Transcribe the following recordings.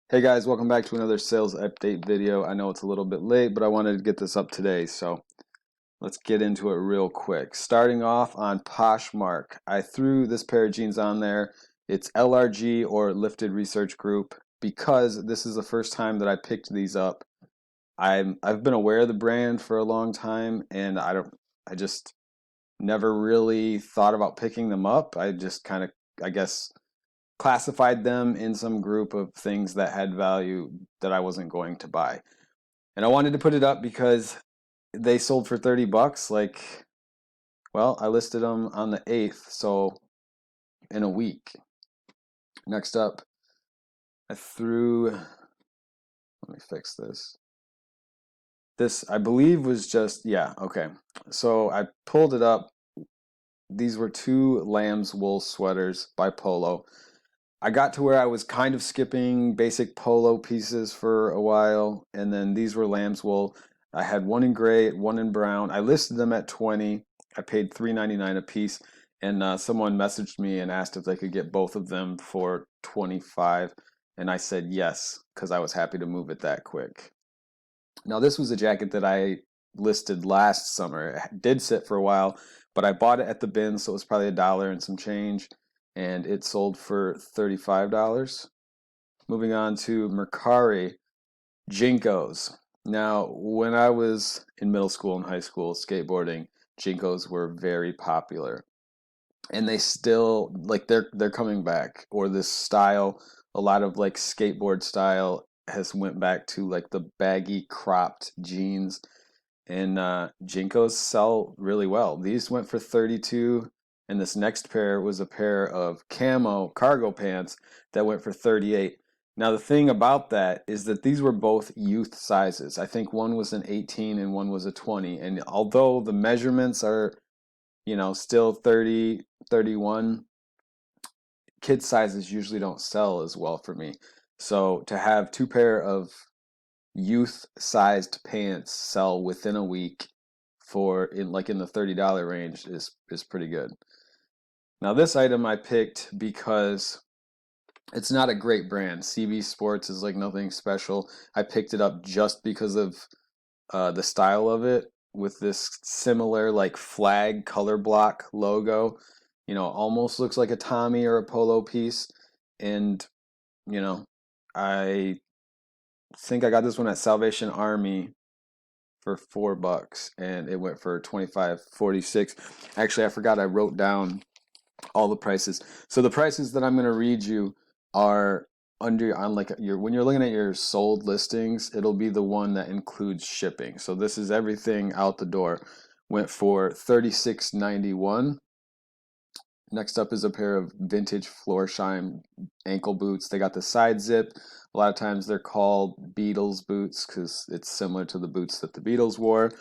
Hey guys, welcome back to another sales update video. I know it's a little bit late, but I wanted to get this up today, so let's get into it real quick. Starting off on Poshmark, I threw this pair of jeans on there. It's LRG or Lifted Research Group because this is the first time that I picked these up. I've been aware of the brand for a long time, and I just never really thought about picking them up. I just kind of, I guess, classified them in some group of things that had value that I wasn't going to buy. And I wanted to put it up because they sold for 30 bucks. Well, I listed them on the 8th, so in a week. Next up, let me fix this. This, I believe, was just, yeah, okay. So I pulled it up. These were two lamb's wool sweaters by Polo. I got to where I was kind of skipping basic polo pieces for a while, and then these were lamb's wool. I had one in gray, one in brown. I listed them at 20. I paid $3.99 a piece, and someone messaged me and asked if they could get both of them for 25, and I said yes because I was happy to move it that quick. Now this was a jacket that I listed last summer. It did sit for a while, but I bought it at the bin, so it was probably $1 and some change, and it sold for $35. Moving on to Mercari, Jinkos. Now, when I was in middle school and high school skateboarding, Jinkos were very popular. And they still they're coming back, or this style, a lot of like skateboard style has went back to like the baggy cropped jeans, and Jinkos sell really well. These went for 32, and this next pair was a pair of camo cargo pants that went for 38. Now the thing about that is that these were both youth sizes. I think one was an 18 and one was a 20. And although the measurements are, still 30, 31, kid sizes usually don't sell as well for me. So to have two pair of youth sized pants sell within a week for in the $30 range is pretty good. Now this item I picked because it's not a great brand. CB Sports is like nothing special. I picked it up just because of the style of it with this similar like flag color block logo. Almost looks like a Tommy or a polo piece. And, you know, I think I got this one at Salvation Army for $4 and it went for 25.46. Actually, I forgot I wrote down all the prices. So the prices that I'm going to read you are under on like your when you're looking at your sold listings, it'll be the one that includes shipping. So this is everything out the door. Went for 36.91. Next up is a pair of vintage Florsheim ankle boots. They got the side zip. A lot of times they're called Beatles boots because it's similar to the boots that the Beatles wore.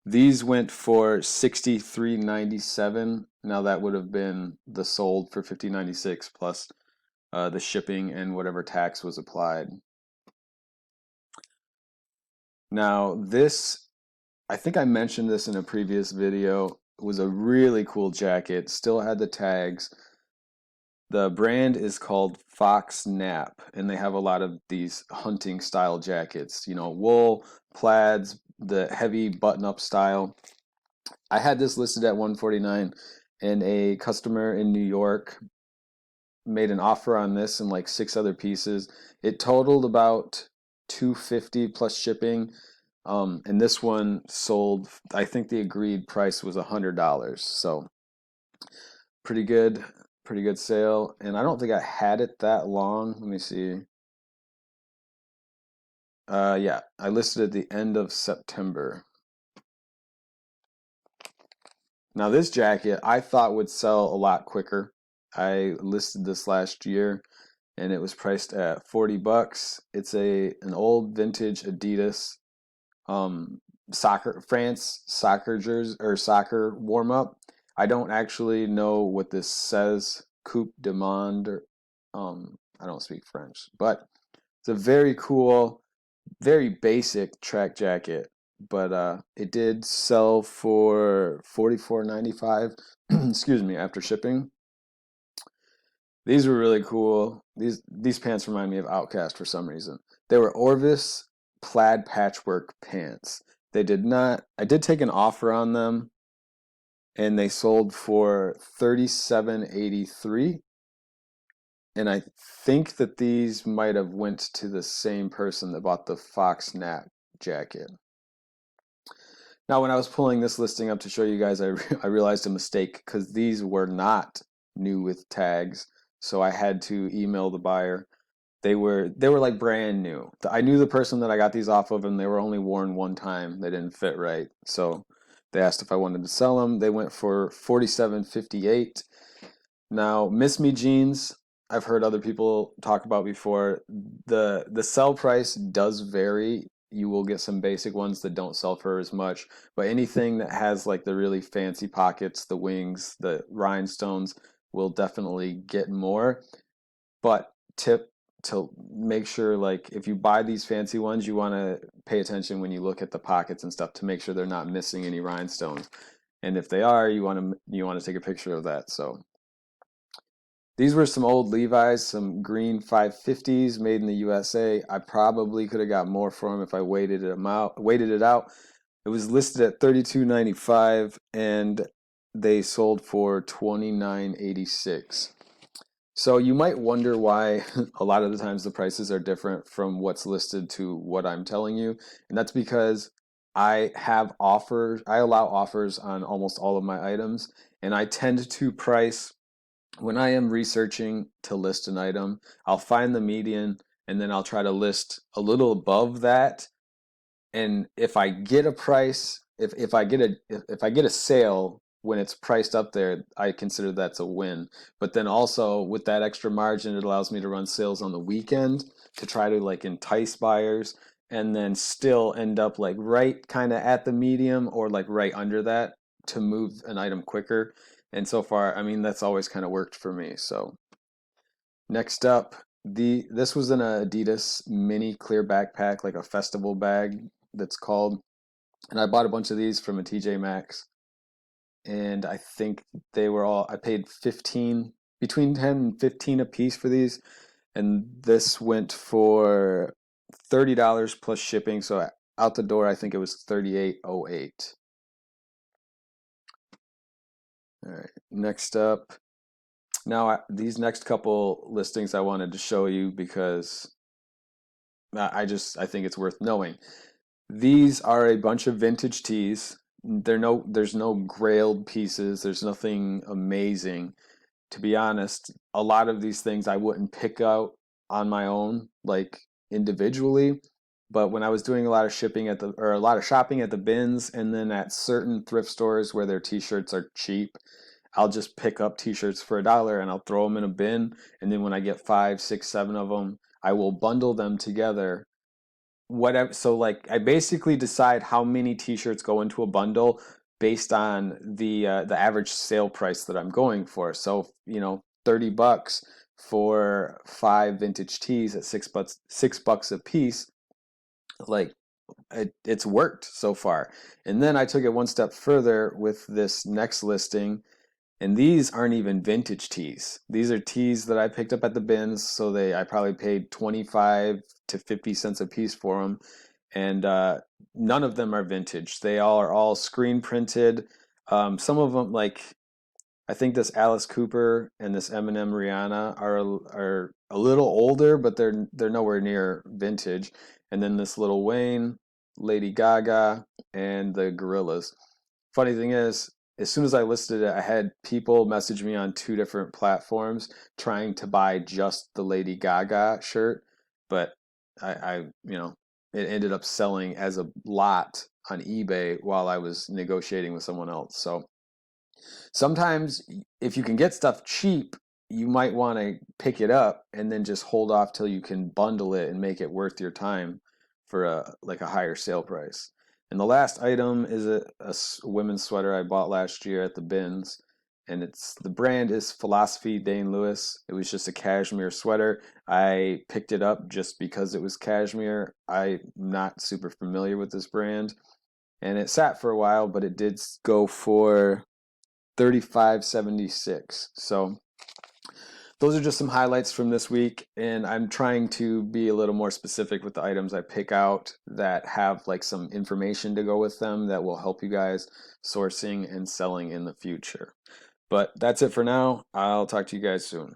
These went for 63.97. Now that would have been the sold for 50.96 plus the shipping and whatever tax was applied. Now this, I think I mentioned this in a previous video, was a really cool jacket. Still had the tags. The brand is called Fox Nap, and they have a lot of these hunting style jackets, wool, plaids, the heavy button up style. I had this listed at 149, and a customer in New York made an offer on this and like six other pieces. It totaled about 250 plus shipping. And this one sold, I think the agreed price was $100. So pretty good, pretty good sale. And I don't think I had it that long. Let me see. Yeah, I listed at the end of September. Now this jacket I thought would sell a lot quicker. I listed this last year and it was priced at 40 bucks. It's an old vintage Adidas France soccer jersey or soccer warm up. I don't actually know what this says. Coupe de Monde. I don't speak French, but it's a very cool, very basic track jacket. But it did sell for 44.95. Excuse me, after shipping. These were really cool. These pants remind me of Outcast for some reason. They were Orvis plaid patchwork pants. They did not. I did take an offer on them, and they sold for $37.83. And I think that these might have went to the same person that bought the Fox Nat jacket. Now, when I was pulling this listing up to show you guys, I realized a mistake because these were not new with tags. So I had to email the buyer. They were like brand new. I knew the person that I got these off of, and they were only worn one time. They didn't fit right. So they asked if I wanted to sell them. They went for $47.58. Now, Miss Me jeans, I've heard other people talk about before. The sell price does vary. You will get some basic ones that don't sell for as much, but anything that has like the really fancy pockets, the wings, the rhinestones will definitely get more. But tip to make sure, like if you buy these fancy ones, you want to pay attention when you look at the pockets and stuff to make sure they're not missing any rhinestones. And if they are, you want to take a picture of that. So these were some old Levi's, some green 550s made in the USA. I probably could have got more for them if I waited it out. It was listed at $32.95 and they sold for $29.86. So you might wonder why a lot of the times the prices are different from what's listed to what I'm telling you. And that's because I allow offers on almost all of my items, and I tend to price when I am researching to list an item, I'll find the median and then I'll try to list a little above that. And if I get a price, if I get a sale when it's priced up there, I consider that's a win. But then also with that extra margin, it allows me to run sales on the weekend to try to like entice buyers and then still end up like right kind of at the medium or like right under that to move an item quicker. And so far, I mean, that's always kind of worked for me. So next up, this was an Adidas mini clear backpack, like a festival bag that's called. And I bought a bunch of these from a TJ Maxx. And I think I paid 15, between 10 and 15 a piece for these. And this went for $30 plus shipping. So out the door, I think it was $38.08. All right, next up. Now, these next couple listings I wanted to show you because I think it's worth knowing. These are a bunch of vintage tees. There's no grailed pieces. There's nothing amazing. To be honest, a lot of these things I wouldn't pick out on my own, like individually. But when I was doing a lot of a lot of shopping at the bins, and then at certain thrift stores where their t-shirts are cheap, I'll just pick up t-shirts for $1 and I'll throw them in a bin. And then when I get 5, 6, 7 of them, I will bundle them together. Whatever. So like I basically decide how many t-shirts go into a bundle based on the average sale price that I'm going for. So, $30 for 5 vintage tees at $6 a piece, like it's worked so far. And then I took it one step further with this next listing. And these aren't even vintage tees. These are tees that I picked up at the bins. So I probably paid 25 to 50 cents a piece for them. And none of them are vintage. They are all screen printed. Some of them, like I think this Alice Cooper and this Eminem Rihanna are a little older, but they're nowhere near vintage. And then this Lil Wayne, Lady Gaga, and the Gorillaz. Funny thing is, as soon as I listed it, I had people message me on 2 different platforms trying to buy just the Lady Gaga shirt, but it ended up selling as a lot on eBay while I was negotiating with someone else. So sometimes if you can get stuff cheap, you might want to pick it up and then just hold off till you can bundle it and make it worth your time for a higher sale price. And the last item is a women's sweater I bought last year at the bins, and the brand is Philosophy Dane Lewis. It was just a cashmere sweater. I picked it up just because it was cashmere. I'm not super familiar with this brand, and it sat for a while, but it did go for $35.76. So those are just some highlights from this week, and I'm trying to be a little more specific with the items I pick out that have like some information to go with them that will help you guys sourcing and selling in the future. But that's it for now. I'll talk to you guys soon.